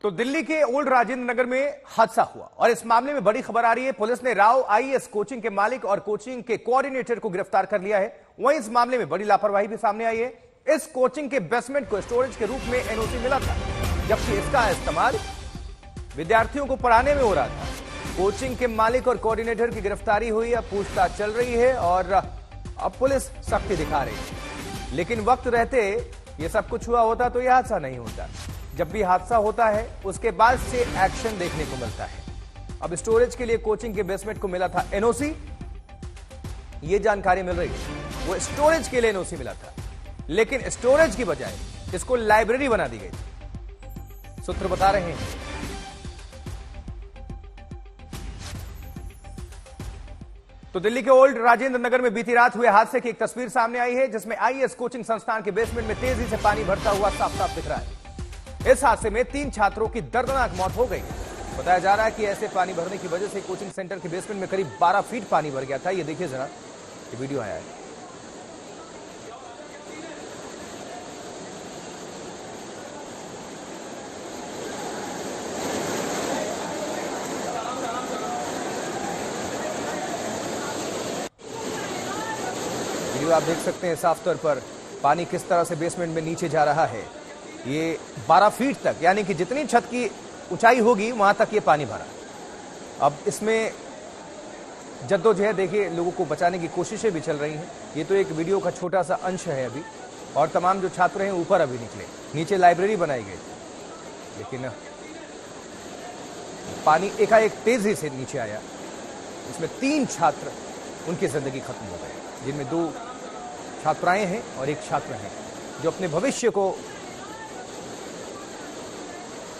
तो दिल्ली के ओल्ड राजेंद्र नगर में हादसा हुआ और इस मामले में बड़ी खबर आ रही है। पुलिस ने राव आईएएस कोचिंग के मालिक और कोचिंग के कोऑर्डिनेटर को गिरफ्तार कर लिया है। वहीं इस मामले में बड़ी लापरवाही भी सामने आई है। इस कोचिंग के बेसमेंट को स्टोरेज के रूप में एनओसी मिला था, जबकि इसका इस्तेमाल विद्यार्थियों को पढ़ाने में हो रहा था। कोचिंग के मालिक और कोऑर्डिनेटर की गिरफ्तारी हुई, अब पूछताछ चल रही है और अब पुलिस सख्ती दिखा रही है। लेकिन वक्त रहते ये सब कुछ हुआ होता तो यह हादसा नहीं होता। जब भी हादसा होता है उसके बाद से एक्शन देखने को मिलता है। अब स्टोरेज के लिए कोचिंग के बेसमेंट को मिला था एनओसी, ये जानकारी मिल रही है। वो स्टोरेज के लिए एनओसी मिला था, लेकिन स्टोरेज की बजाय इसको लाइब्रेरी बना दी गई थी, सूत्र बता रहे हैं। तो दिल्ली के ओल्ड राजेंद्र नगर में बीती रात हुए हादसे की एक तस्वीर सामने आई है, जिसमें आईएएस कोचिंग संस्थान के बेसमेंट में तेजी से पानी भरता हुआ साफ साफ दिख रहा है। इस हादसे में 3 छात्रों की दर्दनाक मौत हो गई। बताया जा रहा है कि ऐसे पानी भरने की वजह से कोचिंग सेंटर के बेसमेंट में करीब 12 फीट पानी भर गया था। ये देखिए जरा, ये वीडियो आया है। वीडियो आप देख सकते हैं साफ तौर पर पानी किस तरह से बेसमेंट में नीचे जा रहा है। ये 12 फीट तक, यानी कि जितनी छत की ऊंचाई होगी वहां तक ये पानी भरा। अब इसमें जद्दोजहद देखिए, लोगों को बचाने की कोशिशें भी चल रही हैं। ये तो एक वीडियो का छोटा सा अंश है अभी, और तमाम जो छात्र हैं ऊपर अभी निकले। नीचे लाइब्रेरी बनाई गई थी, लेकिन पानी एकाएक तेजी से नीचे आया। इसमें 3 छात्र, उनकी जिंदगी खत्म हो गई, जिनमें 2 छात्राएं हैं और 1 छात्र हैं, जो अपने भविष्य को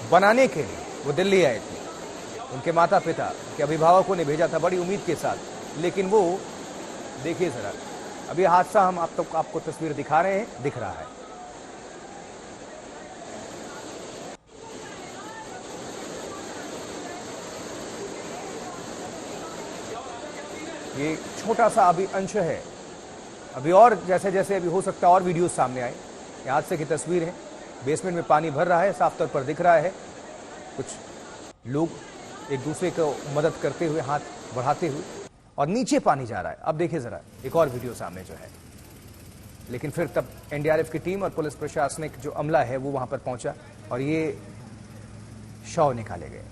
बनाने के लिए वो दिल्ली आए थे। उनके माता पिता, उनके अभिभावकों ने भेजा था बड़ी उम्मीद के साथ, लेकिन वो देखिए जरा, अभी हादसा हम आपको तस्वीर दिखा रहे हैं, दिख रहा है। ये छोटा सा अभी अंश है, अभी और जैसे जैसे अभी हो सकता है और वीडियो सामने आए। ये हादसे की तस्वीर है, बेसमेंट में पानी भर रहा है, साफ तौर पर दिख रहा है। कुछ लोग एक दूसरे को मदद करते हुए, हाथ बढ़ाते हुए, और नीचे पानी जा रहा है। अब देखिए जरा एक और वीडियो सामने जो है। लेकिन फिर तब एनडीआरएफ की टीम और पुलिस प्रशासनिक जो अमला है वो वहां पर पहुंचा और ये शव निकाले गए।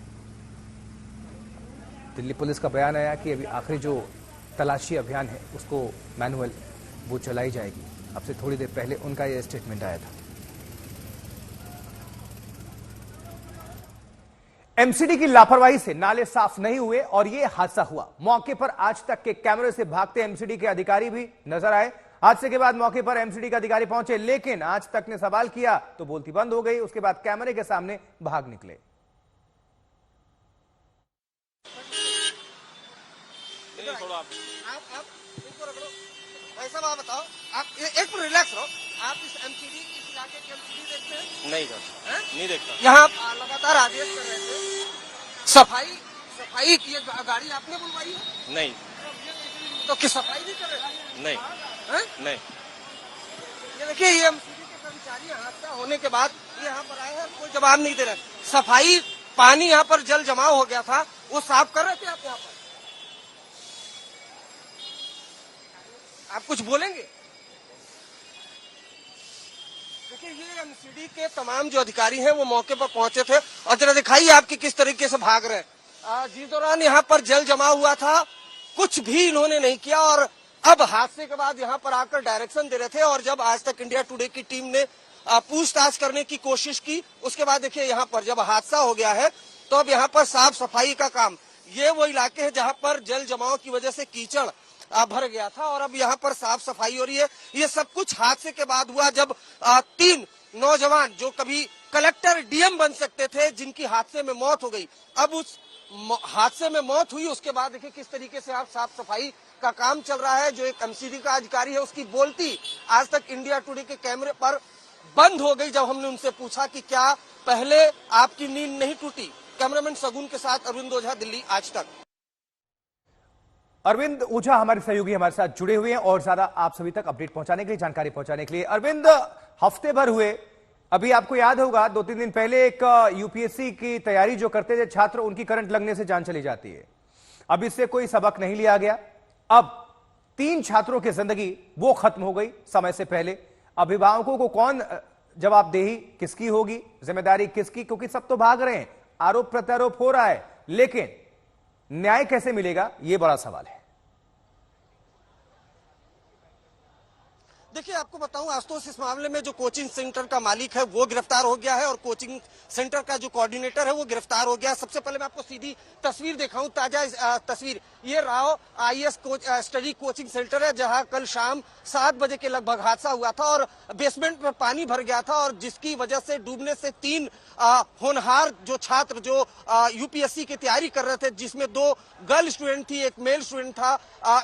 दिल्ली पुलिस का बयान आया कि अभी आखिरी जो तलाशी अभियान है उसको मैनुअल वो चलाई जाएगी। अब से थोड़ी देर पहले उनका यह स्टेटमेंट आया था। एमसीडी की लापरवाही से नाले साफ नहीं हुए और यह हादसा हुआ। मौके पर आज तक के कैमरे से भागते एमसीडी के अधिकारी भी नजर आए। हादसे के बाद मौके पर एमसीडी के अधिकारी पहुंचे, लेकिन आज तक ने सवाल किया तो बोलती बंद हो गई। उसके बाद कैमरे के सामने भाग निकले। आप बताओ, आप एक रिलैक्स रहो। आप इस एमसीडी, इस इलाके की एमसीडी देखते हैं? नहीं करता, नहीं देखता। यहाँ लगातार आदेश कर रहे थे सफाई की गाड़ी आपने बुलवाई है? नहीं। तो किस सफाई नहीं कर रहे? नहीं है? नहीं। ये देखिए, ये एमसीडी के कर्मचारी हादसा होने के बाद यहाँ पर आए हैं, कोई जवाब नहीं दे रहे। सफाई, पानी यहाँ पर जल जमाव हो गया था, वो साफ कर रहे थे। आप यहाँ पर आप कुछ बोलेंगे? देखिए, ये एमसीडी के तमाम जो अधिकारी हैं वो मौके पर पहुंचे थे और जरा दिखाइए आपकी किस तरीके से भाग रहे हैं। जिस दौरान यहाँ पर जल जमा हुआ था कुछ भी इन्होंने नहीं किया, और अब हादसे के बाद यहाँ पर आकर डायरेक्शन दे रहे थे। और जब आज तक इंडिया टुडे की टीम ने पूछताछ करने की कोशिश की, उसके बाद देखिए यहाँ पर जब हादसा हो गया है तो अब यहाँ पर साफ सफाई का काम, ये वो इलाके है जहाँ पर जल जमाव की वजह से कीचड़ भर गया था और अब यहाँ पर साफ सफाई हो रही है। ये सब कुछ हादसे के बाद हुआ, जब 3 नौजवान जो कभी कलेक्टर डीएम बन सकते थे, जिनकी हादसे में मौत हो गई, अब उस हादसे में मौत हुई। उसके बाद देखिए किस तरीके से आप साफ सफाई का काम चल रहा है। जो एक एमसीडी का अधिकारी है उसकी बोलती आज तक इंडिया टुडे के कैमरे पर बंद हो गई। जब हमने उनसे पूछा कि क्या पहले आपकी नींद नहीं टूटी? कैमरामैन सगुन के साथ अरविंद ओझा, दिल्ली आज तक। अरविंद ओझा हमारे सहयोगी हमारे साथ जुड़े हुए हैं और ज्यादा आप सभी तक अपडेट पहुंचाने के लिए, जानकारी पहुंचाने के लिए। अरविंद, हफ्ते भर हुए अभी आपको याद होगा 2-3 दिन पहले एक यूपीएससी की तैयारी जो करते थे छात्र, उनकी करंट लगने से जान चली जाती है। अब इससे कोई सबक नहीं लिया गया। अब 3 छात्रों की जिंदगी वो खत्म हो गई समय से पहले। अभिभावकों को कौन जवाबदेही किसकी होगी, जिम्मेदारी किसकी? क्योंकि सब तो भाग रहे हैं, आरोप प्रत्यारोप हो रहा है, लेकिन न्याय कैसे मिलेगा, यह बड़ा सवाल है। देखिए, आपको बताऊं आशुतोष, इस मामले में जो कोचिंग सेंटर का मालिक है वो गिरफ्तार हो गया है और कोचिंग सेंटर का जो कोऑर्डिनेटर है वो गिरफ्तार हो गया। सबसे पहले मैं आपको सीधी तस्वीर दिखाऊं, ताजा तस्वीर। ये Rao IAS study coaching centre है, जहां कल शाम 7 बजे के लगभग हादसा हुआ था और बेसमेंट में पानी भर गया था और जिसकी वजह से डूबने से 3 होनहार जो छात्र जो यूपीएससी की तैयारी कर रहे थे, जिसमें 2 गर्ल स्टूडेंट थी, एक मेल स्टूडेंट था,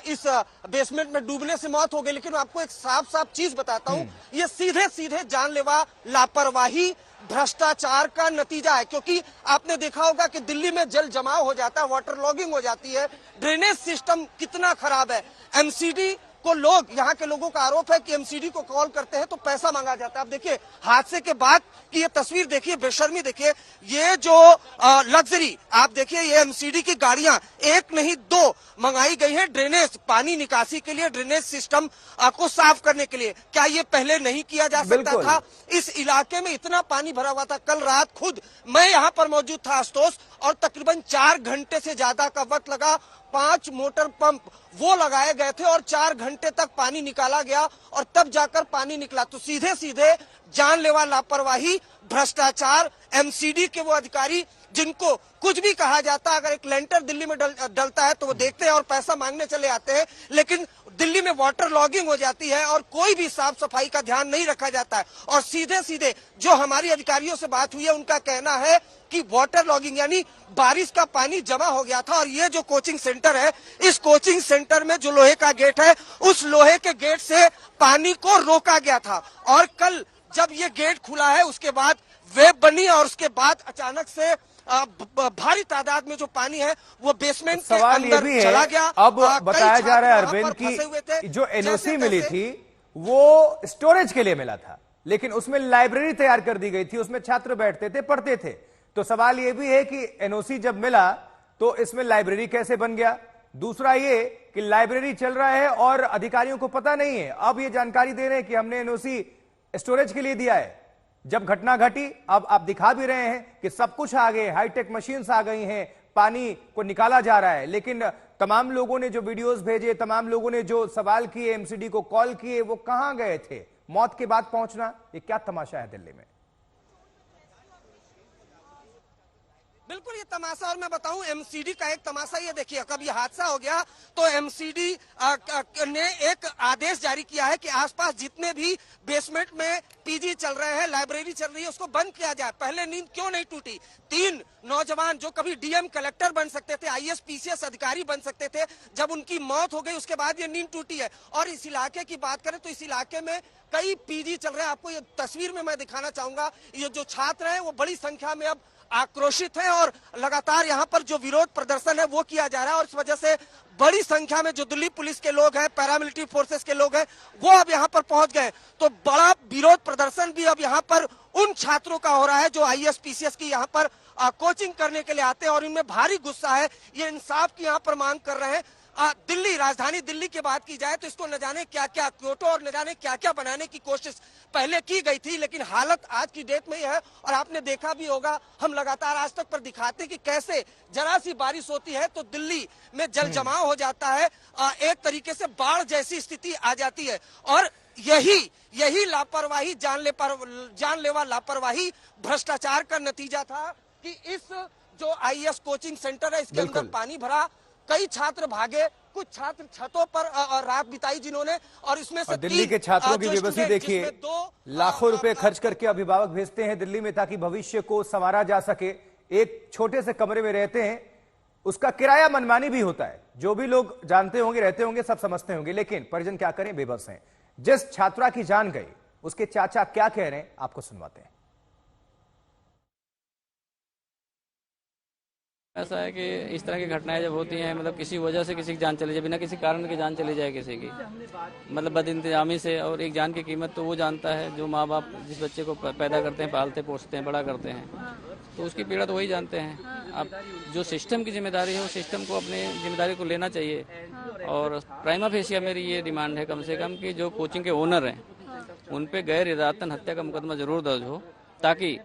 इस बेसमेंट में डूबने से मौत हो गई। लेकिन आपको एक साफ चीज बताता हूं, ये सीधे सीधे जानलेवा लापरवाही, भ्रष्टाचार का नतीजा है। क्योंकि आपने देखा होगा कि दिल्ली में जल जमाव हो जाता है, वाटर लॉगिंग हो जाती है, ड्रेनेज सिस्टम कितना खराब है। एमसीडी को लोग, यहाँ के लोगों का आरोप है कि एमसीडी को कॉल करते हैं तो पैसा मांगा जाता है। आप देखिए हादसे के बाद की ये तस्वीर देखिए, बेशर्मी देखिए। ये जो लग्जरी आप देखिए, ये एमसीडी की गाड़ियां 1 नहीं 2 मंगाई गई है ड्रेनेज पानी निकासी के लिए, ड्रेनेज सिस्टम को साफ करने के लिए। क्या ये पहले नहीं किया जा सकता था? इस इलाके में इतना पानी भरा हुआ था। कल रात खुद मैं यहाँ पर मौजूद था आशुतोष, और तकरीबन 4 घंटे से ज्यादा का वक्त लगा। 5 मोटर पंप वो लगाए गए थे और 4 घंटे तक पानी निकाला गया और तब जाकर पानी निकला। तो सीधे सीधे जानलेवा लापरवाही, भ्रष्टाचार, एमसीडी के वो अधिकारी जिनको कुछ भी कहा जाता है, अगर एक लेंटर दिल्ली में डलता है तो वो देखते हैं और पैसा मांगने चले आते हैं, लेकिन दिल्ली में वाटर लॉगिंग हो जाती है और कोई भी साफ सफाई का ध्यान नहीं रखा जाता है। और सीधे सीधे जो हमारी अधिकारियों से बात हुई है, उनका कहना है कि वाटर लॉगिंग यानी बारिश का पानी जमा हो गया था। और ये जो कोचिंग सेंटर है, इस कोचिंग सेंटर में जो लोहे का गेट है, उस लोहे के गेट से पानी को रोका गया था। और कल जब ये गेट खुला है, उसके बाद वेव बनी और उसके बाद अचानक से भारी तादाद में जो पानी है वो बेसमेंट के अंदर चला गया। अब बताया जा रहा है अरविंद की जो एनओसी मिली थी वो स्टोरेज के लिए मिला था, लेकिन उसमें लाइब्रेरी तैयार कर दी गई थी, उसमें छात्र बैठते थे, पढ़ते थे। तो सवाल यह भी है कि एनओसी जब मिला तो इसमें लाइब्रेरी कैसे बन गया? दूसरा ये कि लाइब्रेरी चल रहा है और अधिकारियों को पता नहीं है। अब ये जानकारी दे रहे हैं कि हमने एनओसी स्टोरेज के लिए दिया है। जब घटना घटी, अब आप दिखा भी रहे हैं कि सब कुछ आ गए, हाईटेक मशीन्स आ गई हैं, पानी को निकाला जा रहा है, लेकिन तमाम लोगों ने जो वीडियोस भेजे, तमाम लोगों ने जो सवाल किए, एमसीडी को कॉल किए, वो कहां गए थे? मौत के बाद पहुंचना, ये क्या तमाशा है दिल्ली में? बिल्कुल ये तमाशा। और मैं बताऊं एमसीडी का एक तमाशा ये देखिए, कब ये हादसा हो गया तो एमसीडी ने एक आदेश जारी किया है कि आसपास जितने भी बेसमेंट में पीजी चल रहे हैं, लाइब्रेरी चल रही है, उसको बंद किया जाए। पहले नींद क्यों नहीं टूटी? 3 नौजवान जो कभी डीएम कलेक्टर बन सकते थे, आईएएस पीसीएस अधिकारी बन सकते थे, जब उनकी मौत हो गई उसके बाद ये नींद टूटी है। और इस इलाके की बात करें तो इस इलाके में कई पीजी चल रहे हैं। आपको ये तस्वीर में मैं दिखाना चाहूंगा, ये जो छात्र हैं वो बड़ी संख्या में अब आक्रोशित है और लगातार यहाँ पर जो विरोध प्रदर्शन है वो किया जा रहा है। और इस वजह से बड़ी संख्या में जो दिल्ली पुलिस के लोग हैं, पैरामिलिट्री फोर्सेस के लोग हैं, वो अब यहाँ पर पहुंच गए। तो बड़ा विरोध प्रदर्शन भी अब यहाँ पर उन छात्रों का हो रहा है जो आईएएस पीसीएस की यहाँ पर कोचिंग करने के लिए आते हैं और इनमें भारी गुस्सा है। ये इंसाफ की यहाँ पर मांग कर रहे हैं। दिल्ली, राजधानी दिल्ली की बात की जाए तो इसको न जाने क्या क्या क्योटो और न जाने क्या क्या बनाने की कोशिश पहले की गई थी, लेकिन हालत आज की डेट में ही है। और आपने देखा भी होगा, हम लगातार आज तक पर दिखाते हैं कि कैसे जरा सी बारिश होती है तो दिल्ली में जल जमाव हो जाता है, एक तरीके से बाढ़ जैसी स्थिति आ जाती है। और यही लापरवाही, जानलेवा लापरवाही, भ्रष्टाचार का नतीजा था कि इस जो आईएएस कोचिंग सेंटर है इसके अंदर पानी भरा, कई छात्र भागे, कुछ छात्र छतों पर रात बिताई जिन्होंने, और इसमें से दिल्ली के छात्रों की बेबसी देखिए। लाखों रुपए खर्च करके अभिभावक भेजते हैं दिल्ली में ताकि भविष्य को संवारा जा सके। एक छोटे से कमरे में रहते हैं, उसका किराया मनमानी भी होता है। जो भी लोग जानते होंगे, रहते होंगे, सब समझते होंगे, लेकिन परिजन क्या करें, बेबस हैं। जिस छात्रा की जान गई उसके चाचा क्या कह रहे हैं, आपको सुनवाते हैं। ऐसा है कि इस तरह की घटनाएं जब होती हैं, मतलब किसी वजह से किसी की जान चली जाए, बिना किसी कारण की जान चली जाए किसी की, मतलब बदइंतजामी से, और एक जान की कीमत तो वो जानता है जो माँ बाप जिस बच्चे को पैदा करते हैं, पालते पोसते हैं, बड़ा करते हैं, तो उसकी पीड़ा तो वही जानते हैं। अब जो सिस्टम की जिम्मेदारी है, वो सिस्टम को अपनी जिम्मेदारी को लेना चाहिए। और प्राइमा फेशिया मेरी ये डिमांड है कम से कम कि जो कोचिंग के ओनर हैं उन पे गैर इरादतन हत्या का मुकदमा जरूर दर्ज हो, ताकि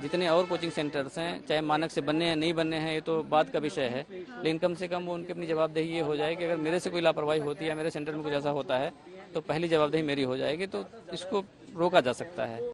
जितने और कोचिंग सेंटर्स हैं, चाहे मानक से बनने हैं नहीं बनने हैं ये तो बात का विषय है, लेकिन कम से कम वो उनकी अपनी जवाबदेही ये हो जाए कि अगर मेरे से कोई लापरवाही होती है, मेरे सेंटर में कुछ ऐसा होता है, तो पहली जवाबदेही मेरी हो जाएगी, तो इसको रोका जा सकता है।